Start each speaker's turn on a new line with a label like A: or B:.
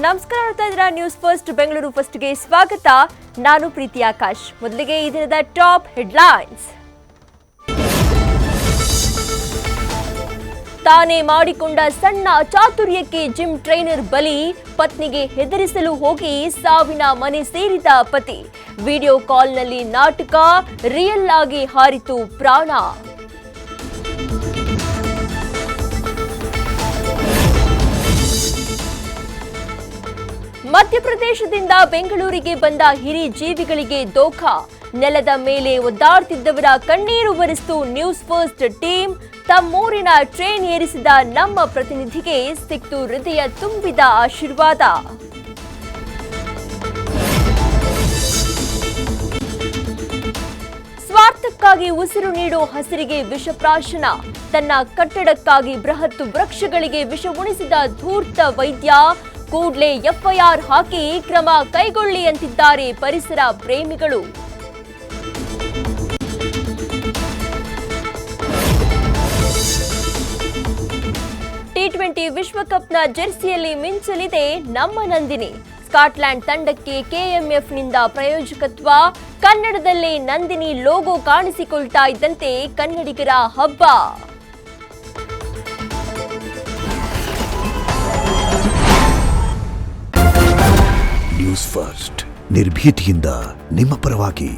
A: ನಮಸ್ಕಾರ, ನೋಡ್ತಾ ಇದ್ದೀರಾ ನ್ಯೂಸ್ ಫಸ್ಟ್ ಬೆಂಗಳೂರು ಫಸ್ಟ್ಗೆ ಸ್ವಾಗತ. ನಾನು ಪ್ರೀತಿ ಆಕಾಶ್. ಮೊದಲಿಗೆ ಈ ದಿನದ ಟಾಪ್ ಹೆಡ್ಲೈನ್ಸ್. ತಾನೇ ಮಾಡಿಕೊಂಡ ಸಣ್ಣ ಚಾತುರ್ಯಕ್ಕೆ ಜಿಮ್ ಟ್ರೈನರ್ ಬಲಿ, ಪತ್ನಿಗೆ ಹೆದರಿಸಲು ಹೋಗಿ ಸಾವಿನ ಮನೆ ಸೇರಿದ ಪತಿ. ವಿಡಿಯೋ ಕಾಲ್ನಲ್ಲಿ ನಾಟಕ, ರಿಯಲ್ ಆಗಿ ಹಾರಿತು ಪ್ರಾಣ. ಮಧ್ಯಪ್ರದೇಶದಿಂದ ಬೆಂಗಳೂರಿಗೆ ಬಂದ ಹಿರಿ ಜೀವಿಗಳಿಗೆ ದೋಖಾ, ನೆಲದ ಮೇಲೆ ಒದ್ದಾಡ್ತಿದ್ದವರ ಕಣ್ಣೀರು ಒರೆಸಿತು ನ್ಯೂಸ್ ಫಸ್ಟ್ ಟೀಮ್. ತಮ್ಮೂರಿನ ಟ್ರೈನ್ ಏರಿಸಿದ ನಮ್ಮ ಪ್ರತಿನಿಧಿಗೆ ಸಿಕ್ತು ಹೃದಯ ತುಂಬಿದ ಆಶೀರ್ವಾದ. ಸ್ವಾರ್ಥಕ್ಕಾಗಿ ಉಸಿರು ನೀಡೋ ಹಸಿರಿಗೆ ವಿಷಪ್ರಾಶನ, ತನ್ನ ಕಟ್ಟಡಕ್ಕಾಗಿ ಬೃಹತ್ ವೃಕ್ಷಗಳಿಗೆ ವಿಷ ಉಣಿಸಿದ ಧೂರ್ತ ವೈದ್ಯ. ಕೂಡಲೇ ಎಫ್ಐಆರ್ ಹಾಕಿ ಕ್ರಮ ಕೈಗೊಳ್ಳಿ ಅಂತಿದ್ದಾರೆ ಪರಿಸರ ಪ್ರೇಮಿಗಳು. ಟಿ20 ವಿಶ್ವಕಪ್ನ ಜೆರ್ಸಿಯಲ್ಲಿ ಮಿಂಚಲಿದೆ ನಮ್ಮ ನಂದಿನಿ. ಸ್ಕಾಟ್ಲೆಂಡ್ ತಂಡಕ್ಕೆ ಕೆಎಂಎಫ್ನಿಂದ ಪ್ರಾಯೋಜಕತ್ವ, ಕನ್ನಡದಲ್ಲೇ ನಂದಿನಿ ಲೋಗೋ ಕಾಣಿಸಿಕೊಳ್ತಾ ಇದ್ದಂತೆ ಕನ್ನಡಿಗರ ಹಬ್ಬ.
B: ನ್ಯೂಸ್ ಫಸ್ಟ್ ನಿರ್ಭೀತಿಯಿಂದ ನಿಮ್ಮ ಪರವಾಗಿ.